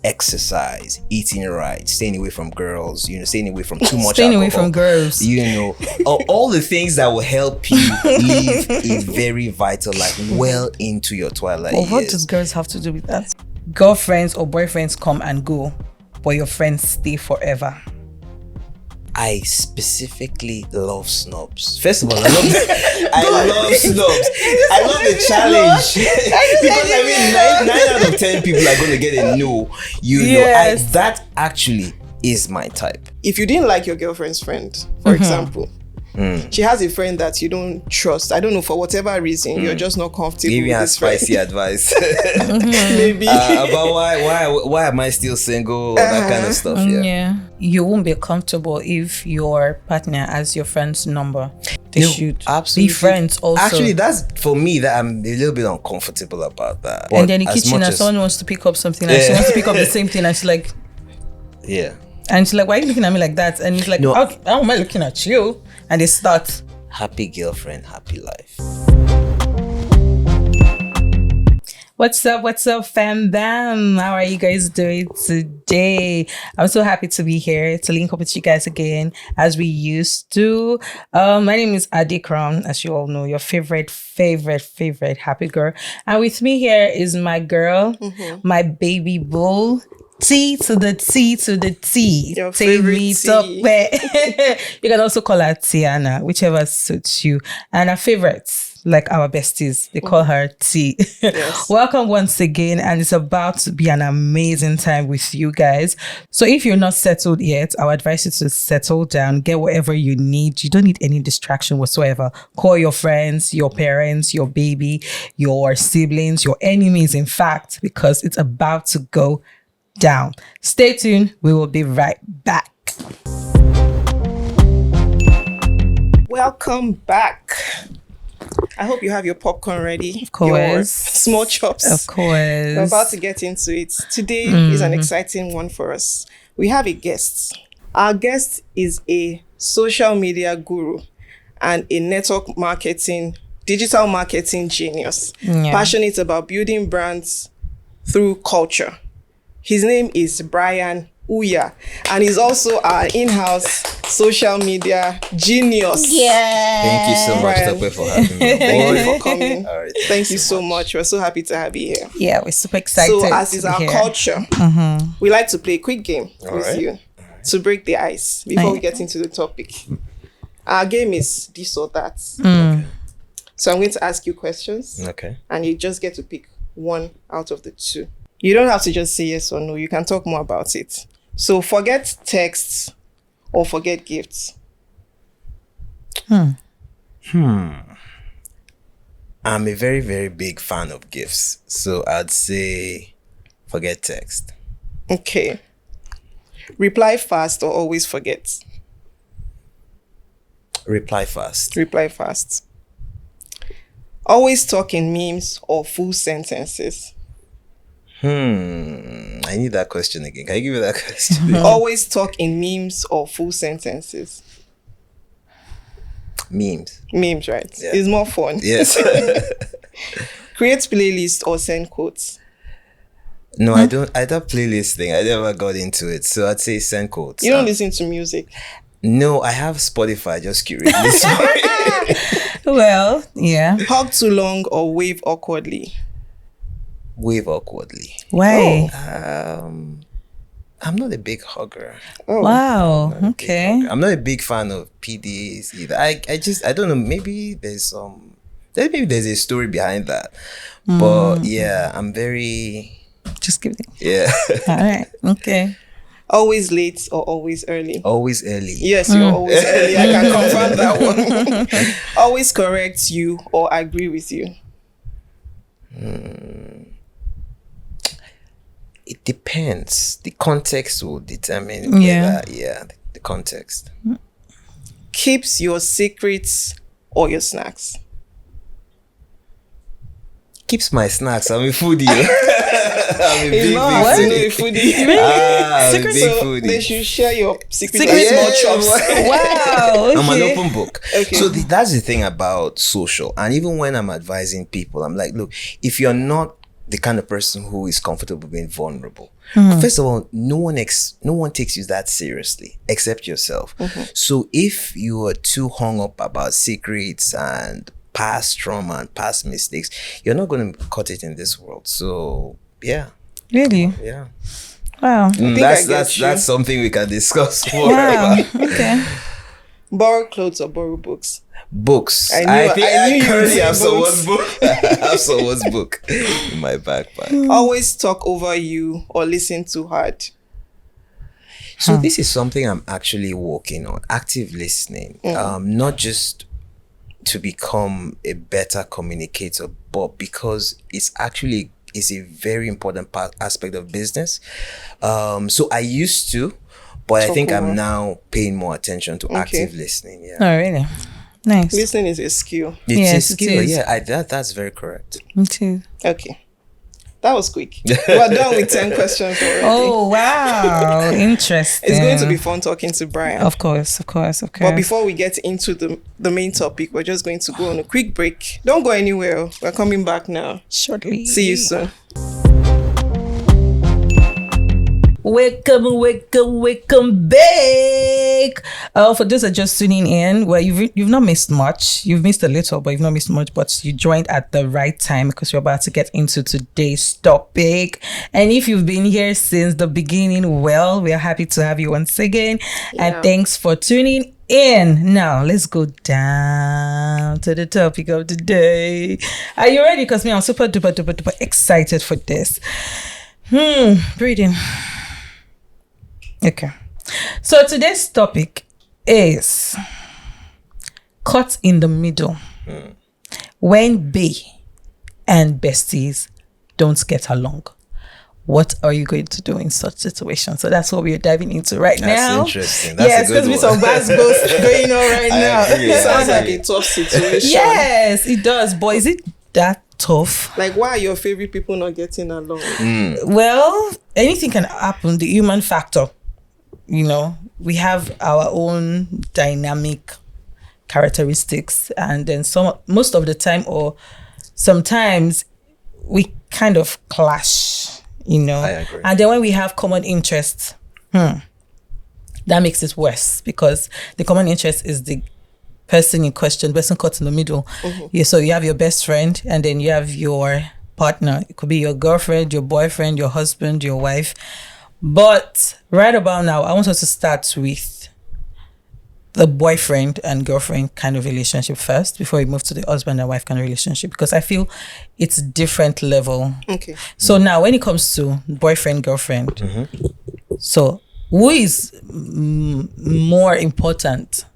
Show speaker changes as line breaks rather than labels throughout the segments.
exercise, eating right, staying away from girls, staying away from too much
staying
alcohol,
away from girls,
all the things that will help you live a very vital life well into your twilight years.
What does girls have to do with that? Girlfriends or boyfriends come and go, but your friends stay forever.
I specifically love snobs. First of all, I love snobs. I love the challenge because 9 out of 10 people are going to get a no. That actually is my type.
If you didn't like your girlfriend's friend, for example, she has a friend that you don't trust. I don't know, for whatever reason, you're just not comfortable
Give me
with
a
this
spicy
friend.
advice
Maybe
about why am I still single, that kind of stuff.
Yeah, you won't be comfortable if your partner has your friend's number. They should
absolutely
be friends also.
Actually, that's for me that I'm a little bit uncomfortable about that.
And then in the kitchen, and someone wants to pick up something, and she wants to pick up the same thing, and she's like,
yeah.
And she's like, why are you looking at me like that? And he's like,
No.
how am I looking at you? And they start.
Happy girlfriend, happy life.
What's up, fam bam? How are you guys doing today? I'm so happy to be here to link up with you guys again as we used to. My name is AdeCrown, as you all know, your favorite happy girl. And with me here is my girl, my baby bull. T to the T to the T.
Your favorite T.
You can also call her Tiana, whichever suits you. And our favorites, like our besties, they call her T.
Yes.
Welcome once again, and it's about to be an amazing time with you guys. So if you're not settled yet, I would advise you to settle down, get whatever you need. You don't need any distraction whatsoever. Call your friends, your parents, your baby, your siblings, your enemies, in fact, because it's about to go down. Stay tuned. We will be right back.
welcome back. I hope you have your popcorn ready.
Of course.
Your small chops.
Of course.
We're about to get into it. Today is an exciting one for us. We have a guest. Our guest is a social media guru and a network marketing, digital marketing genius. Passionate about building brands through culture. His name is Brian Uya, and he's also our in-house social media genius.
Yeah.
Thank you so much,
Brian.
Tope, for having me.
Thank you for coming.
All right,
Thank you so much. We're so happy to have you here.
Yeah, we're super excited.
So, as is
to be
our
here.
culture, we like to play a quick game with
right.
you to break the ice before we
Right.
get into the topic. Our game is this or that. So I'm going to ask you questions,
Okay.
and you just get to pick one out of the two. You don't have to just say yes or no. You can talk more about it. So forget texts or forget gifts.
I'm a very, very big fan of gifts. So I'd say forget text.
Okay. Reply fast or always forget.
Reply fast.
Reply fast. Always talk in memes or full sentences.
I need that question again. Can you give me that question?
Always talk in memes or full sentences.
Memes.
Memes, right?
Yeah.
It's more fun.
Yes.
Create playlist or send quotes.
No, I don't. I don't playlist thing. I never got into it. So I'd say send quotes.
You don't listen to music.
No, I have Spotify. Just curious.
Well, yeah.
Hug too long or wave awkwardly.
Wave awkwardly.
Why?
I'm not a big hugger.
Oh.
Wow. Okay.
I'm not a big fan of PDAs either. I don't know. Maybe there's a story behind that. But yeah, I'm very.
Just give it.
Yeah.
All right. Okay.
Always late or always early.
Always early.
Yes, you're always early. I can confirm that one. Always correct you or agree with you.
It depends. The context will determine.
Yeah.
The context.
Keeps your secrets or your snacks.
Keeps my snacks. I'm a foodie. I'm a big
What?
foodie.
Foodie.
I'm a
Secret,
big
so
foodie.
they should share your secrets
Secret
like small
Yeah.
chops.
Wow.
I'm an
okay.
open book.
Okay.
So that's the thing about social. And even when I'm advising people, I'm like, look, if you're not the kind of person who is comfortable being vulnerable, First of all, no one takes you that seriously except yourself. So if you are too hung up about secrets and past trauma and past mistakes, you're not going to cut it in this world. So yeah.
Really?
Yeah.
Wow.
That's something we can discuss more.
Wow. Okay.
Borrow clothes or borrow books?
Books.
I
think
knew
I
you
currently
would
have
say
someone's book. I have someone's book in my backpack.
Always talk over you or listen too hard?
So this is something I'm actually working on, active listening. Not just to become a better communicator, but because it's actually is a very important aspect of business. So I used to, but I think I'm now paying more attention to active listening. Yeah.
Oh, really? Nice.
Listening is a skill.
It's a skill. Yeah, that's very correct.
Me too.
Okay. That was quick. We're done with 10 questions already.
Oh, wow. Interesting.
It's going to be fun talking to Brian.
Of course.
But before we get into the main topic, we're just going to go on a quick break. Don't go anywhere. We're coming back now.
Shortly.
See you soon.
Welcome back. For those that are just tuning in, well, you've not missed much. You've missed a little, but you've not missed much. But you joined at the right time because we're about to get into today's topic. And if you've been here since the beginning, well, we are happy to have you once again. And thanks for tuning in. Now let's go down to the topic of the day. Are you ready? Because I'm super duper excited for this. Breathing. Okay. So today's topic is caught in the middle. When Bae and besties don't get along, what are you going to do in such situations? So that's what we're diving into right now.
That's interesting. That's a good
be
one.
some bad goes going on right now.
Agree,
Sounds like a tough situation.
Yes, it does. But is it that tough?
Like, why are your favorite people not getting along?
Well, anything can happen. The human factor. You know, we have our own dynamic characteristics, and then most of the time or sometimes we kind of clash, you know.
I agree.
And then when we have common interests, that makes it worse because the common interest is the person in question, person caught in the middle. Yeah, so you have your best friend and then you have your partner. It could be your girlfriend, your boyfriend, your husband, your wife. But right about now, I want us to start with the boyfriend and girlfriend kind of relationship first before we move to the husband and wife kind of relationship, because I feel it's different level.
Okay.
So now when it comes to boyfriend, girlfriend, so who is more important,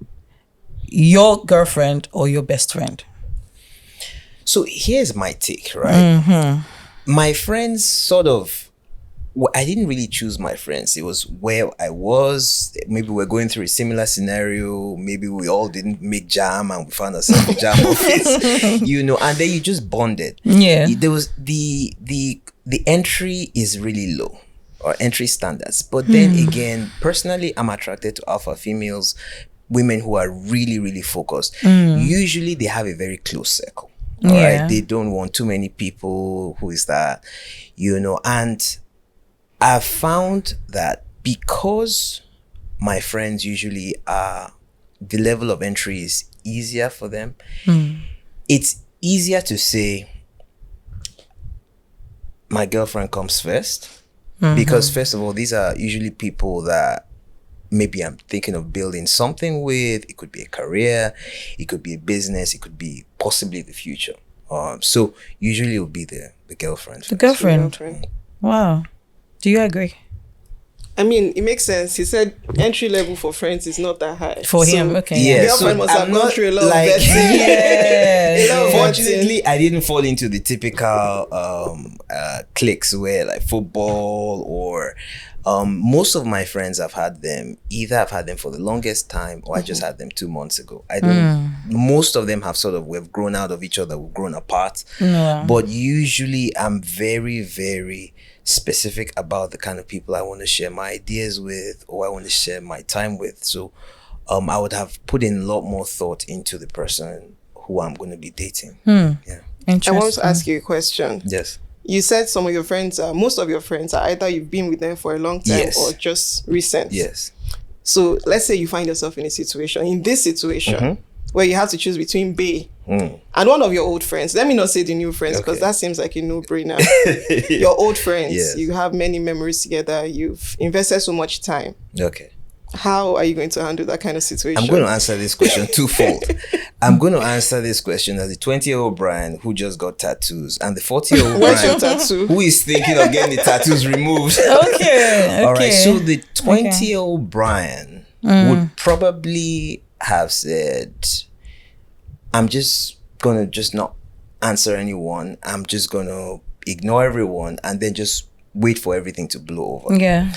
your girlfriend or your best friend?
So here's my take, right? My friends sort of, I didn't really choose my friends. It was where I was. Maybe we're going through a similar scenario. Maybe we all didn't make jam and we found ourselves in jam office, you know, and then you just bonded.
Yeah.
There was the entry is really low, or entry standards. But then again, personally, I'm attracted to alpha females, women who are really, really focused. Usually they have a very close circle. All right. They don't want too many people. Who is that? You know, and I've found that because my friends usually are, the level of entry is easier for them. It's easier to say, my girlfriend comes first. Because first of all, these are usually people that maybe I'm thinking of building something with. It could be a career, it could be a business, it could be possibly the future. So usually it will be the girlfriend.
The girlfriend. Wow. Do you agree?
I mean, it makes sense. He said entry level for friends is not that high.
For him, okay.
Yeah,
Girlfriend must have gone through a lot
like,
of vetting.
Yeah.
A lot of
Fortunately, I didn't fall into the typical cliques where like football or most of my friends I've had them for the longest time, or I just had them 2 months ago. I don't. Most of them have we've grown out of each other, we've grown apart. But usually, I'm very, very specific about the kind of people I want to share my ideas with, or I want to share my time with. So, I would have put in a lot more thought into the person who I'm going to be dating. Yeah.
I want to ask you a question.
Yes.
You said some of your friends, most of your friends are either you've been with them for a long time
Yes.
or just recent.
Yes.
So let's say you find yourself in this situation, where you have to choose between Bae and one of your old friends. Let me not say the new friends, because that seems like a no-brainer. Your old friends,
Yes.
you have many memories together. You've invested so much time.
Okay.
How are you going to handle that kind of situation?
I'm going to answer this question twofold. I'm going to answer this question as the 20-year-old Brian who just got tattoos and the 40-year-old
Where's your
Brian
tattoo?
who is thinking of getting the tattoos removed.
Okay.
All right. So the 20-year-old Brian would probably have said, I'm just going to just not answer anyone. I'm just going to ignore everyone and then just wait for everything to blow over.
Yeah.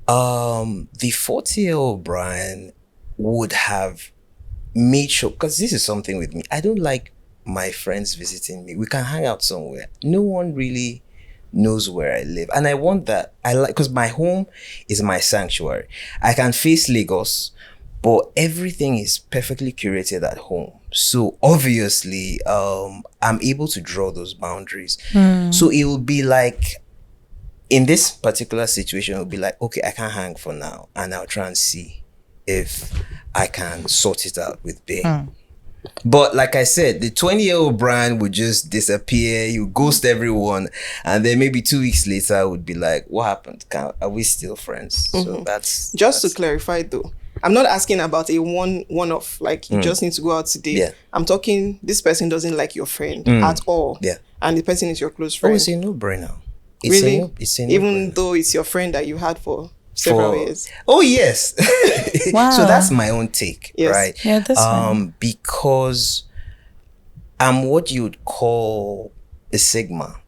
The 40-year-old Brian would have made sure, because this is something with me. I don't like my friends visiting me. We can hang out somewhere. No one really knows where I live. And I want that. I like, because my home is my sanctuary. I can face Lagos, but everything is perfectly curated at home. So obviously, I'm able to draw those boundaries. So it will be like, in this particular situation, it will be like, okay, I can't hang for now. And I'll try and see if I can sort it out with Bae. But like I said, the 20-year-old Brian would just disappear. He would ghost everyone. And then maybe 2 weeks later, I would be like, what happened? Are we still friends? So that's...
Just to clarify though, I'm not asking about a one-off, like you just need to go out today.
Yeah.
I'm talking, this person doesn't like your friend at all.
Yeah.
And the person is your close
Oh,
friend.
it's a no-brainer.
Really?
It's a
Even
no-brainer.
though it's your friend that you had for several years.
Oh, yes.
Wow.
So that's my own take,
Yes.
right?
Yeah, that's fine.
Because I'm what you would call a Sigma.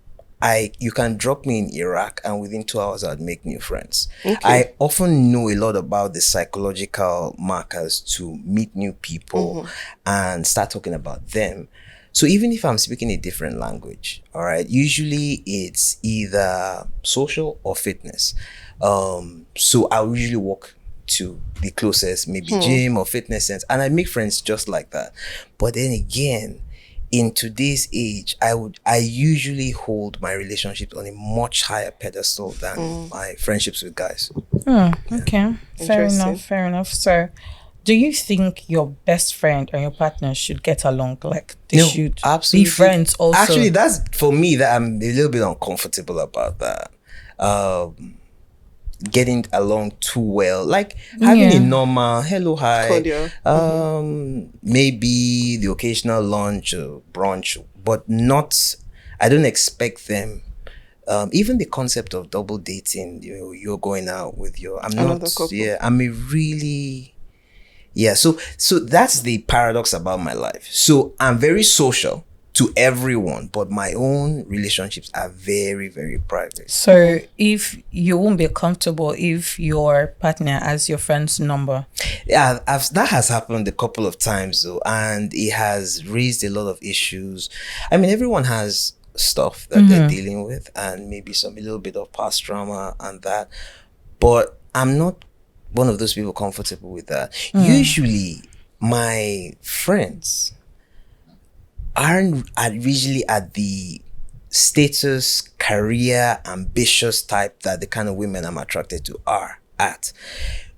You can drop me in Iraq and within 2 hours I'd make new friends.
Okay.
I often know a lot about the psychological markers to meet new people and start talking about them. So even if I'm speaking a different language, all right, usually it's either social or fitness. So I'll usually walk to the closest, maybe gym or fitness center, and I make friends just like that. But then again, in today's age, I usually hold my relationships on a much higher pedestal than my friendships with guys.
Okay. Fair
Interesting.
enough. So, do you think your best friend and your partner should get along? Like they should be friends also?
Actually, that's for me that I'm a little bit uncomfortable about that. Getting along too well, like having a normal hello, hi,
Cordial.
maybe the occasional lunch or brunch, but not. I don't expect them. Even the concept of double dating, you're going out with your. I'm
Another
not.
couple.
Yeah, I'm a really. Yeah, so that's the paradox about my life. So I'm very social to everyone, but my own relationships are very, very private.
So if you won't be comfortable if your partner has your friend's number.
Yeah, that has happened a couple of times though, and it has raised a lot of issues. I mean, everyone has stuff that they're dealing with, and maybe a little bit of past trauma and that. But I'm not one of those people comfortable with that. Usually, my friends aren't usually at the status, career, ambitious type that the kind of women I'm attracted to are at.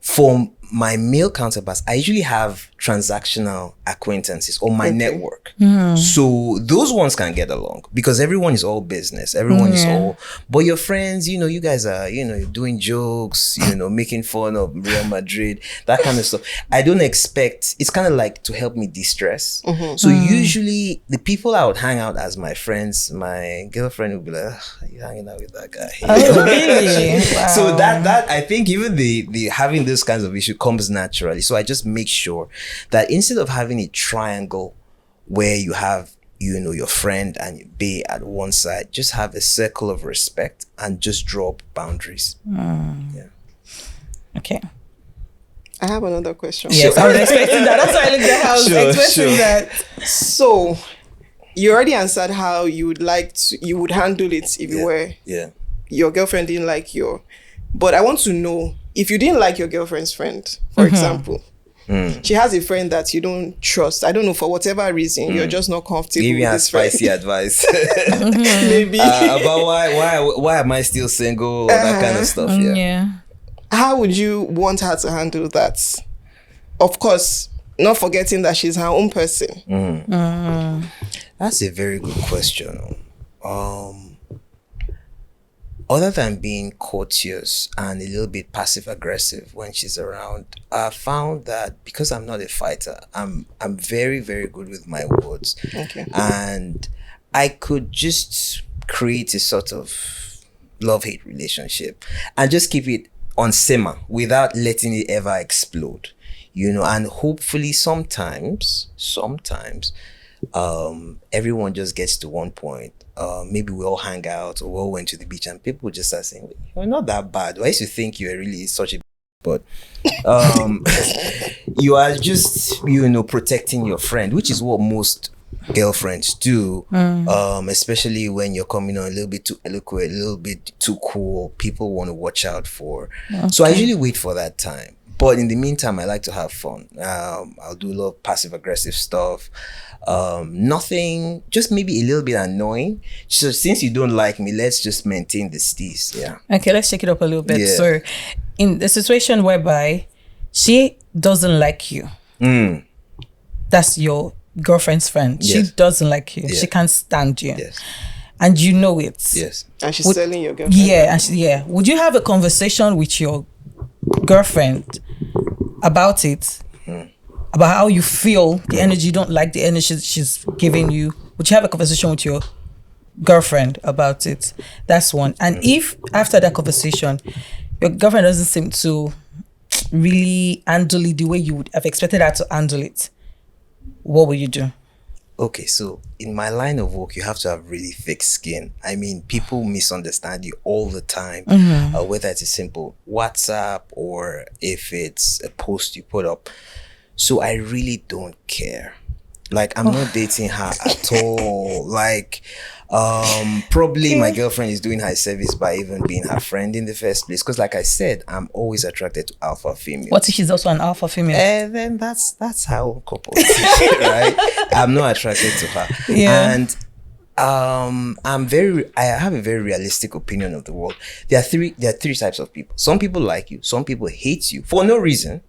For my male counterparts, I usually have transactional acquaintances on my network. So those ones can get along because everyone is all business. Everyone is all, but your friends, you guys are, doing jokes, making fun of Real Madrid, that kind of stuff. I don't expect, it's kind of like to help me de-stress. So usually the people I would hang out as my friends, my girlfriend would be like, you're hanging out with that guy.
Oh, really? Wow.
So that I think even the having those kinds of issues comes naturally. So I just make sure that instead of having a triangle where you have your friend and your bae at one side, just have a circle of respect and just draw up boundaries. Yeah.
Okay.
I have another question.
Yes, I was expecting that. That's why I looked at how I was expecting that.
So you already answered how you would handle it if you were your girlfriend didn't like your. But I want to know, if you didn't like your girlfriend's friend, for example, She has a friend that you don't trust. I don't know, for whatever reason, you're just not comfortable
Give me
with
a
this friend.
spicy advice
Maybe.
about why am I still single, or that kind of stuff. Yeah.
Yeah.
How would you want her to handle that? Of course, not forgetting that she's her own person.
That's a very good question. Other than being courteous and a little bit passive aggressive when she's around, I found that because I'm not a fighter, I'm very, very good with my words.
Okay.
And I could just create a sort of love-hate relationship and just keep it on simmer without letting it ever explode. And hopefully sometimes everyone just gets to one point. Maybe we all hang out or we all went to the beach and people just start saying, "You're not that bad." I used to think you were really such a but you are just protecting your friend, which is what most girlfriends do. Especially when you're coming on a little bit too eloquent, a little bit too cool. People want to watch out for. So I usually wait for that time. But in the meantime, I like to have fun. I'll do a lot of passive aggressive stuff. Nothing, just maybe a little bit annoying. So since you don't like me, let's just maintain the steez. Yeah.
Okay, let's shake it up a little bit.
Yeah.
So, in the situation whereby she doesn't like you, that's your girlfriend's friend.
Yes.
She doesn't like you.
Yeah.
She can't stand you.
Yes.
And you know it.
Yes.
And she's telling your girlfriend.
Yeah. Would you have a conversation with your girlfriend about it? About how you feel, the energy, you don't like the energy she's giving you? Would you have a conversation with your girlfriend about it? That's one. And if after that conversation, your girlfriend doesn't seem to really handle it the way you would have expected her to handle it, what will you do?
Okay, so in my line of work, you have to have really thick skin. I mean, people misunderstand you all the time, whether it's a simple WhatsApp or if it's a post you put up. So I really don't care. Like, I'm not dating her at all. Like, probably my girlfriend is doing her service by even being her friend in the first place. Because like I said, I'm always attracted to alpha females.
What if she's also an alpha female?
And then that's how couples, right? I'm not attracted to her.
Yeah.
And I have a very realistic opinion of the world. There are three types of people. Some people like you, some people hate you for no reason,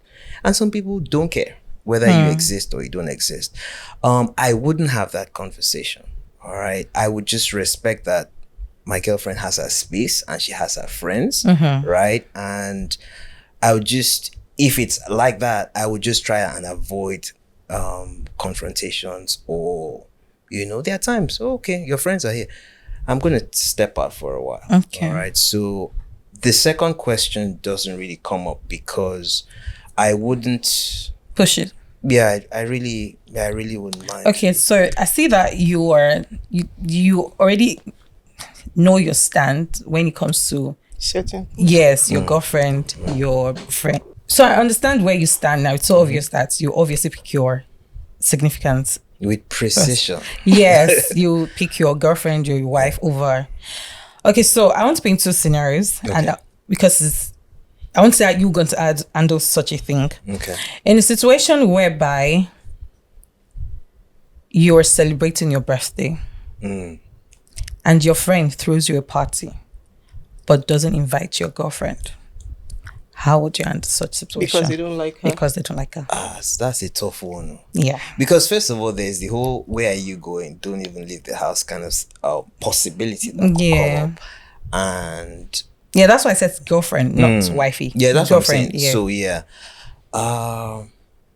and some people don't care whether you exist or you don't exist. I wouldn't have that conversation. All right. I would just respect that my girlfriend has her space and she has her friends, right? And I would just, if it's like that, I would just try and avoid confrontations, or there are times, okay, your friends are here, I'm gonna step out for a while.
Okay.
All right. So the second question doesn't really come up because I wouldn't
Push it.
Yeah, I really wouldn't mind.
Okay, so I see that you already know your stand when it comes to
Certain.
yes, your girlfriend, your friend. So I understand where you stand now. It's so obvious that you obviously pick your significant.
With precision.
Yes, you pick your girlfriend, your wife over. Okay, so I want to paint two scenarios, and because I want to say that you're going to handle such a thing.
Okay.
In a situation whereby you're celebrating your birthday and your friend throws you a party but doesn't invite your girlfriend, how would you handle such situation?
Because they don't like her.
Because they don't like her.
That's a tough one.
Yeah.
Because first of all, there's the whole "where are you going? Don't even leave the house" kind of possibility that could come up. And
yeah, that's why I said girlfriend, not wifey.
yeah, that's
girlfriend.
what I'm saying. So yeah,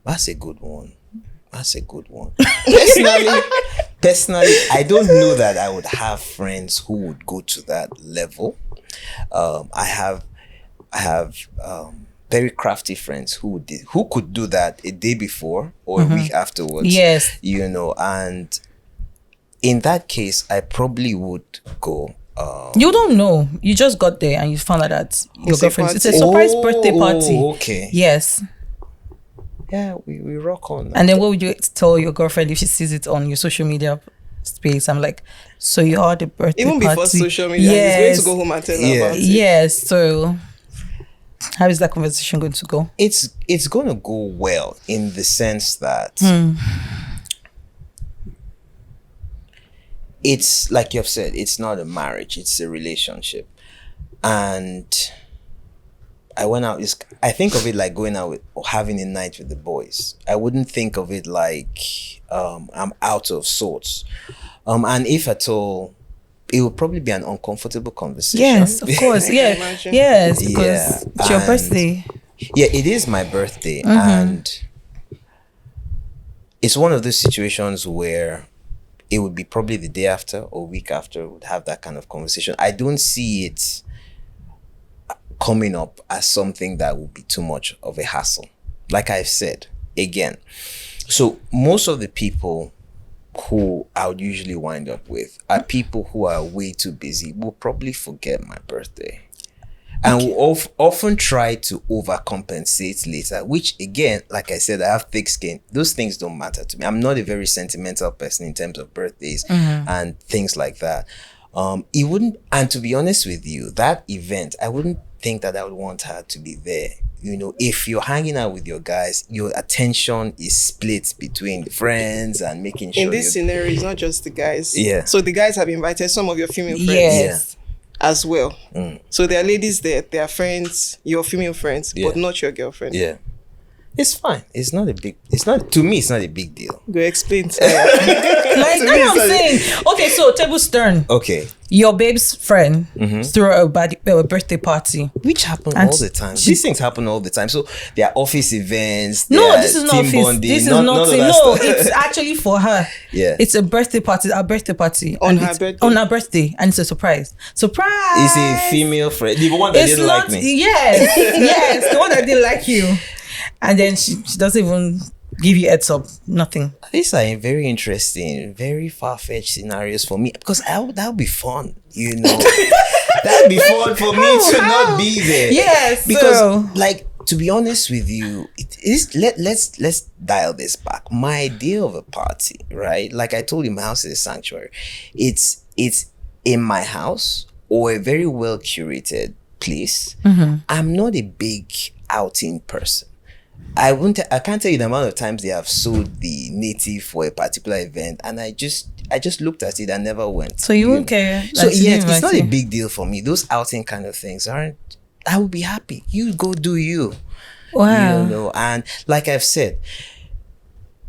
that's a good one. Personally, I don't know that I would have friends who would go to that level. I have very crafty friends who could do that a day before or a week afterwards.
Yes.
And in that case, I probably would go.
You don't know. You just got there and you found out that your girlfriend. It's a surprise birthday party.
Okay.
Yes.
Yeah, we rock on that.
And then what would you tell your girlfriend if she sees it on your social media space? I'm like, so you had a birthday
Even
party.
before social media, he's going to go home and tell her about it.
Yes. So How is that conversation going to go?
It's going to go well in the sense that it's like you've said, it's not a marriage, it's a relationship. And I think of it like going out with or having a night with the boys. I wouldn't think of it like I'm out of sorts. And if at all, it will probably be an uncomfortable conversation.
Yes, of course. Yeah.
imagine.
Yes, because it's your birthday.
Yeah, it is my birthday. And it's one of those situations where it would be probably the day after or week after we'd have that kind of conversation. I don't see it coming up as something that would be too much of a hassle. Like I've said, again. So most of the people who I would usually wind up with are people who are way too busy, will probably forget my birthday. And will often try to overcompensate later, which again, like I said, I have thick skin. Those things don't matter to me. I'm not a very sentimental person in terms of birthdays and things like that. It wouldn't, and to be honest with you, that event, I wouldn't think that I would want her to be there. You know, if you're hanging out with your guys, your attention is split between the friends and making sure.
In this scenario, it's not just the guys.
Yeah.
So the guys have invited some of your female friends.
Yes.
As well. So there are ladies there, they are friends, your female friends, but not your girlfriend.
Yeah. It's fine. It's not a big deal.
Go explain.
Like that's what I'm saying. Okay, so tables turn.
Okay.
Your babe's friend threw a birthday party.
Which happen
And
all the time. These things happen all the time. So there are office events.
No,
there
this is
are
not
team
office.
bonding,
This is
none
not.
of that
No,
stuff.
it's actually for her.
Yeah.
It's a birthday party. Our birthday party
On
and
her
it's-
birthday?
On her birthday, and it's a surprise. Surprise!
It's a female friend. The one that
It's
didn't
not.
like me.
Yes, yes, the one that didn't like you, and then she doesn't even give you heads up. Nothing.
These are very interesting, very far-fetched scenarios for me because that would be fun, you know. That'd be fun for me to not be there.
Yes,
because
so-
like to be honest with you, it is let's dial this back. My idea of a party, right? Like I told you, my house is a sanctuary. It's in my house or a very well curated place. I'm not a big outing person. I can't tell you the amount of times they have sold the native for a particular event, and I just looked at it and never went.
So you won't care.
So
that she
yes,
didn't
it's not
invite
a
you.
big deal for me. Those outing kind of things aren't. I would be happy. You go do you.
Wow.
You know, and like I've said,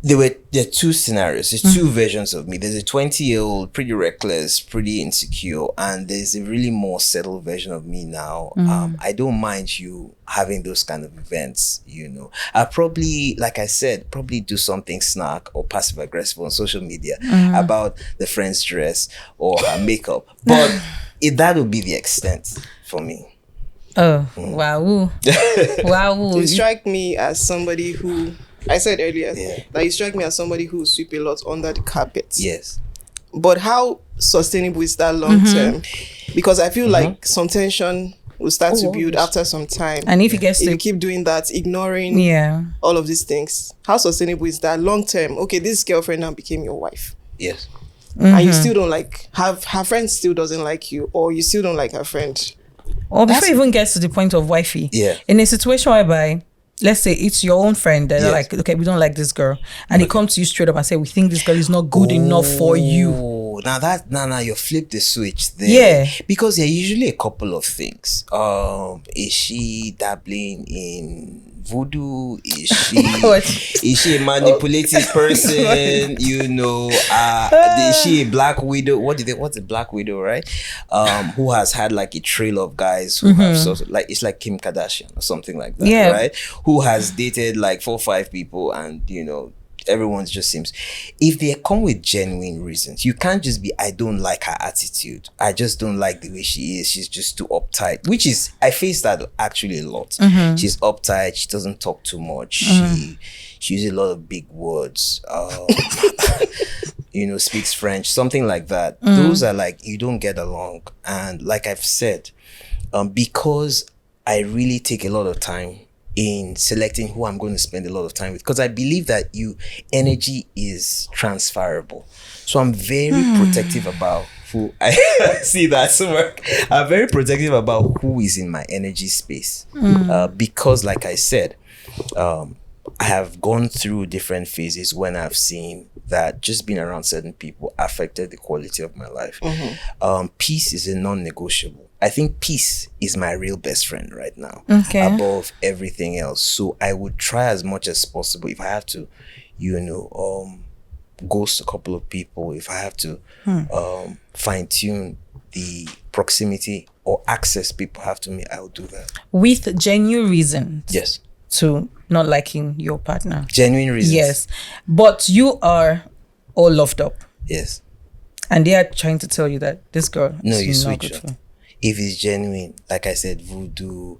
there are two scenarios. There's two versions of me. There's a 20-year-old, pretty reckless, pretty insecure, and there's a really more settled version of me now. I don't mind you having those kind of events, you know. I probably, like I said, probably do something snark or passive aggressive on social media about the friend's dress or her makeup. But that would be the extent for me.
Oh, wow. Wow.
You strike me as somebody who, I said earlier,
Yeah.
that you strike me as somebody who sweep a lot under the carpet.
Yes.
But how sustainable is that long term? Because I feel like some tension will start to build after some time.
And if he gets
If
to
you keep doing that, ignoring all of these things, how sustainable is that long term? Okay, this girlfriend now became your wife.
Yes.
And you still don't like, her friend still doesn't like you, or you still don't like her friend.
or before it even gets to the point of wifey.
Yeah.
In a situation whereby, let's say it's your own friend that are
Yes.
like, okay, we don't like this girl, and they come to you straight up and say, we think this girl is not good enough for you.
Oh, now you flip the switch there.
Yeah.
Because there are usually a couple of things. Is she dabbling in voodoo? Is
What?
she a manipulative person? You know, is she a black widow? What's a black widow, right? Who has had like a trail of guys who have sort of like, it's like Kim Kardashian or something like that,
Yeah.
right? Who has dated like 4 or 5 people, and you know, everyone just seems, if they come with genuine reasons, you can't just be, I don't like her attitude, I just don't like the way she is, she's just too uptight, which is, I face that actually a lot. She's uptight, she doesn't talk too much, she uses a lot of big words, you know, speaks French, something like that. Those are like, you don't get along. And like I've said, because I really take a lot of time in selecting who I'm going to spend a lot of time with, because I believe that energy is transferable. So I'm very protective about who I see that somewhere. I'm very protective about who is in my energy space. Because like I said, I have gone through different phases when I've seen that just being around certain people affected the quality of my life. Peace is a non-negotiable. I think peace is my real best friend right now, above everything else. So I would try as much as possible, if I have to, ghost a couple of people, if I have to fine-tune the proximity or access people have to me, I'll do that.
With genuine reasons.
Yes.
To not liking your partner.
Genuine reasons.
Yes. But you are all loved up.
Yes.
And they are trying to tell you that this girl is not good for.
If it's genuine, like I said, voodoo.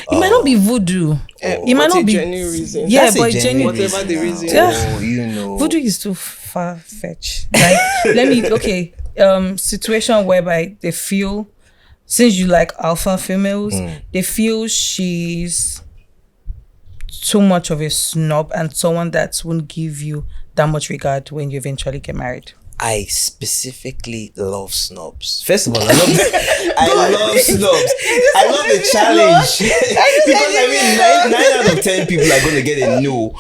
It might not be voodoo. It might not be
genuine reason.
Yeah, but genuine
whatever the reason.
Voodoo is too far fetched. Like, situation whereby they feel, since you like alpha females, they feel she's too much of a snob and someone that won't give you that much regard when you eventually get married.
I specifically love snobs. First of all, I love snobs. I love the challenge. Because 9 out of 10 people are going to get a no.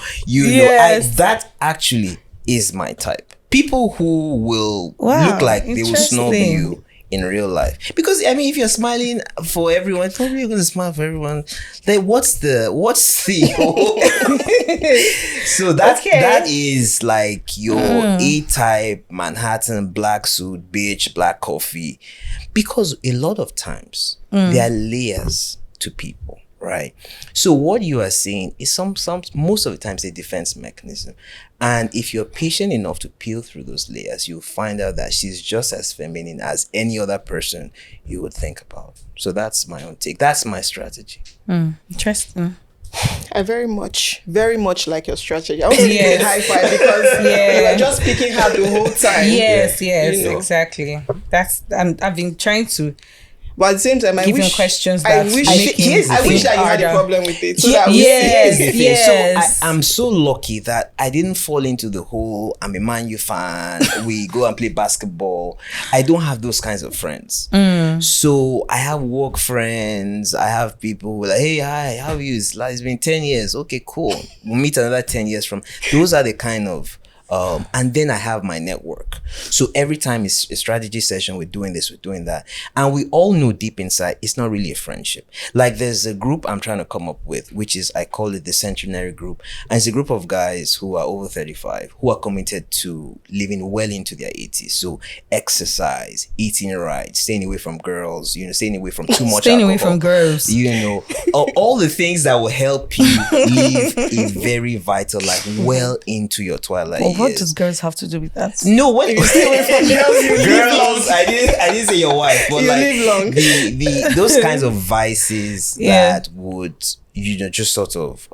That actually is my type. People who will look like they will snub you in real life. Because if you're smiling for everyone, probably you're going to smile for everyone. Like what's the so that is like your A-type Manhattan black suit, bitch, black coffee. Because a lot of times there are layers to people, right? So what you are saying is most of the times a defense mechanism. And if you're patient enough to peel through those layers, you'll find out that she's just as feminine as any other person you would think about. So that's my own take. That's my strategy.
Interesting.
I very much like your strategy. I want to give you a high five because you were just picking her the whole time.
Yes, exactly. I've been trying to.
But at the same time, I wish that you had a problem with it.
So I'm so lucky that I didn't fall into the whole I'm a Man U fan, we go and play basketball. I don't have those kinds of friends. So I have work friends. I have people who are like, hey, hi, how are you? It's been 10 years. Okay, cool. We'll meet another 10 years from. Those are the kind of and then I have my network. So every time it's a strategy session, we're doing this, we're doing that. And we all know deep inside, it's not really a friendship. Like there's a group I'm trying to come up with, which is, I call it the Centenary Group. And it's a group of guys who are over 35, who are committed to living well into their 80s. So exercise, eating right, staying away from girls, staying away from too much
staying
alcohol,
away from girls.
All the things that will help you live a very vital life well into your twilight years.
What does girls have to do with that?
No, when you stay away from girls, I didn't say your wife, but
you
like
live long.
the those kinds of vices that would just sort of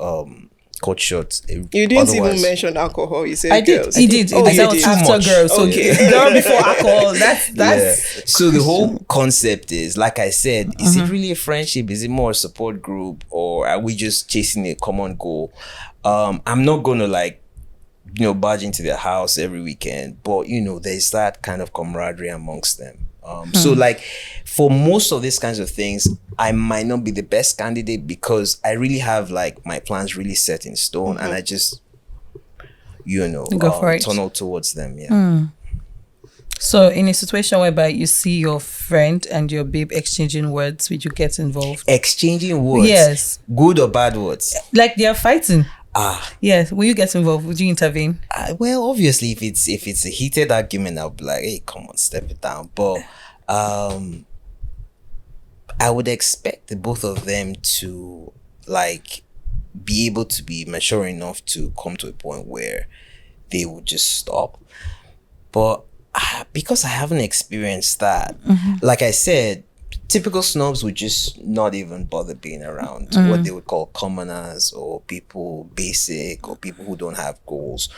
cut short.
You didn't even mention alcohol. You said
I
girls.
He did.
Oh,
that was after girls. So girl before alcohol. That's.
So the whole concept is, like I said, is it really a friendship? Is it more a support group, or are we just chasing a common goal? I'm not gonna barge into their house every weekend, but there's that kind of camaraderie amongst them. So like for most of these kinds of things, I might not be the best candidate because I really have like my plans really set in stone, and I just tunnel towards them.
So in a situation whereby you see your friend and your babe exchanging words, would you get involved?
Exchanging words?
Yes.
Good or bad words?
Like they are fighting. Yes. Will you get involved? Would you intervene?
Well, obviously, if it's a heated argument, I'll be like, hey, come on, step it down. But I would expect the both of them to be able to be mature enough to come to a point where they would just stop. But because I haven't experienced that, like I said, typical snobs would just not even bother being around what they would call commoners or people basic or people who don't have goals.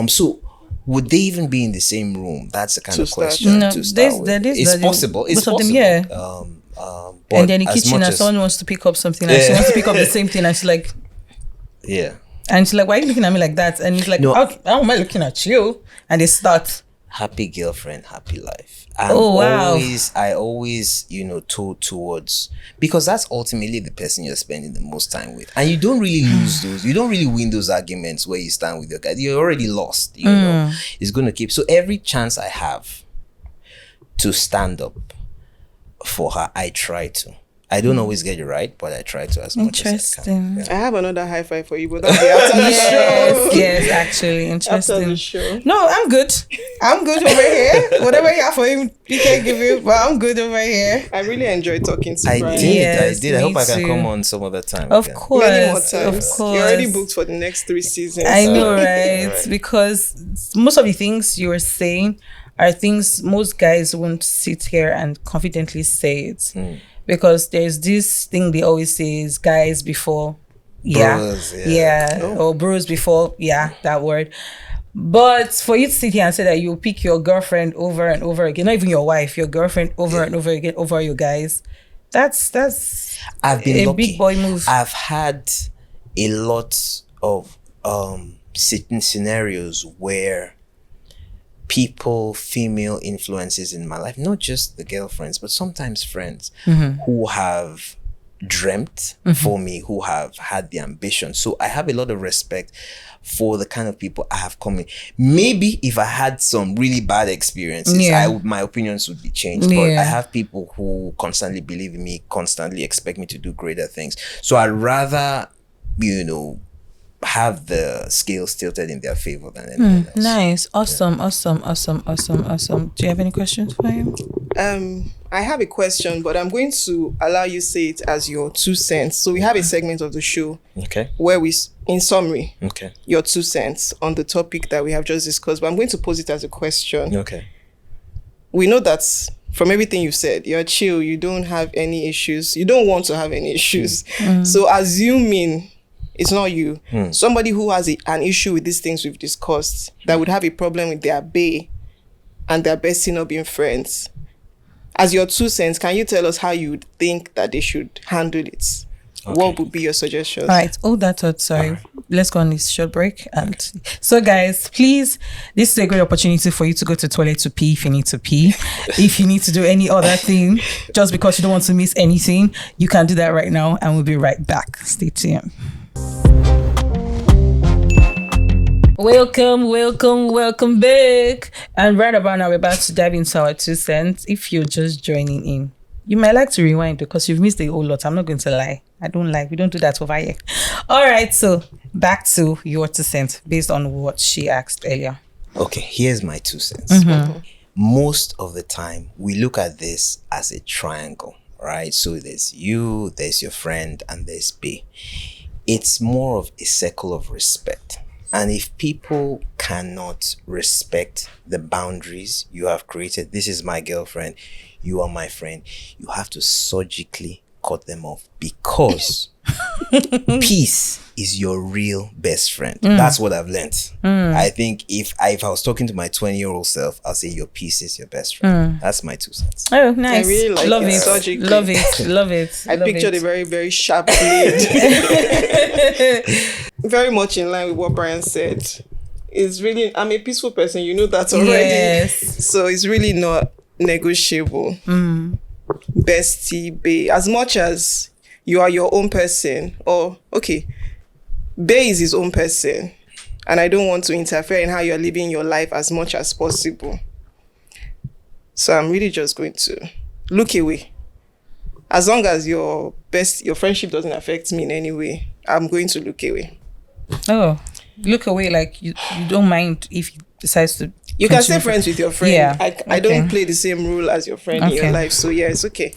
So would they even be in the same room? That's the kind of question to start with. It's possible. It's possible.
And then in the kitchen, and someone wants to pick up something, and she wants to pick up the same thing, and she's like,
yeah.
And she's like, why are you looking at me like that? And he's like, no, how am I looking at you? And they start.
happy girlfriend, happy life. I'm I always, told towards, because that's ultimately the person you're spending the most time with. And you don't really lose those, you don't really win those arguments where you stand with your guy. You're already lost, you know. It's going to keep. So every chance I have to stand up for her, I try to. I don't always get it right, but I try to as much as I can.
Yeah. I have another high five for you, but that'll be after the show.
Yes, actually, interesting.
After the show.
No, I'm good. I'm good over here. Whatever you have for him, he can give you, but I'm good over here.
I really enjoyed talking to
I
Brian.
did.
Yes,
I hope I can
too.
come on some other time.
Of
again.
course.
Many more times.
Of course.
You're already booked for the next 3 seasons.
I know,
Alright,
right?
alright.
Because most of the things you were saying are things most guys won't sit here and confidently say it. Because there's this thing they always say is guys before,
Bros,
or bros before, that word. But for you to sit here and say that you pick your girlfriend over and over again, not even your wife, your girlfriend over and over again over your guys, that's
I've been
a
lucky.
big boy move.
I've had a lot of certain scenarios where people, female influences in my life, not just the girlfriends, but sometimes friends who have dreamt for me, who have had the ambition. So I have a lot of respect for the kind of people I have come in. Maybe if I had some really bad experiences, my opinions would be changed. But I have people who constantly believe in me, constantly expect me to do greater things. So I'd rather, have the scales tilted in their favor than anything else.
Nice. Awesome. Do you have any questions for him?
I have a question, but I'm going to allow you say it as your 2 cents. So we have a segment of the show where we, in summary, your 2 cents on the topic that we have just discussed. But I'm going to pose it as a question.
Okay.
We know that from everything you've said, you're chill, you don't have any issues, you don't want to have any issues. So assuming it's not you, somebody who has an issue with these things we've discussed, that would have a problem with their bae and their bestie not being friends. As your 2 cents, can you tell us how you would think that they should handle it? What would be your suggestions?
All right. Oh, that's all. Sorry. Let's go on this short break. And so, guys, please, this is a great opportunity for you to go to the toilet to pee if you need to pee. If you need to do any other thing, just because you don't want to miss anything, you can do that right now, and we'll be right back. Stay tuned. Welcome back. And right about now, we're about to dive into our 2 cents. If you're just joining in, you might like to rewind because you've missed a whole lot. I'm not going to lie. I don't lie. We don't do that over here. All right. So back to your 2 cents based on what she asked earlier.
Okay. Here's my 2 cents. Most of the time, we look at this as a triangle, right? So there's you, there's your friend, and there's B. It's more of a circle of respect. And if people cannot respect the boundaries you have created, this is my girlfriend, you are my friend, you have to surgically cut them off, because peace is your real best friend. That's what I've learned. I think if I was talking to my 20-year-old self, I'll say your peace is your best friend. That's my 2 cents.
Oh, nice.
I really like
Love
it.
it.
Surgically.
Love it. Love it.
I pictured a very, very sharp blade. Very much in line with what Brian said. It's really, I'm a peaceful person, you know that already.
Yes.
So it's really not negotiable. Bestie, bae, as much as you are your own person, or bae is his own person, and I don't want to interfere in how you're living your life as much as possible. So I'm really just going to look away. As long as your friendship doesn't affect me in any way, I'm going to look away.
Oh, look away, like you don't mind if he decides to.
You can stay friends with your friend.
Yeah.
I don't play the same rule as your friend in your life. So yeah, it's okay.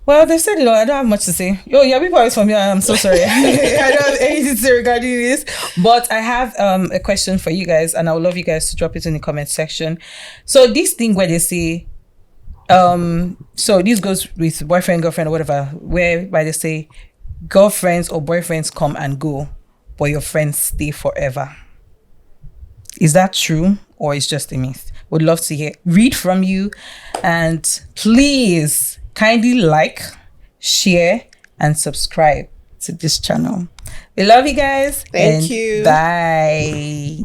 Well, they've said it all. I don't have much to say. Yeah, people are from here. I'm so sorry. I don't have anything to say regarding this. But I have a question for you guys, and I would love you guys to drop it in the comment section. So this thing where they say, so this goes with boyfriend, girlfriend, or whatever, whereby they say girlfriends or boyfriends come and go, but your friends stay forever. Is that true, or is just a myth? Would love to read from you, and please kindly like, share, and subscribe to this channel. We love you guys.
Thank you.
Bye.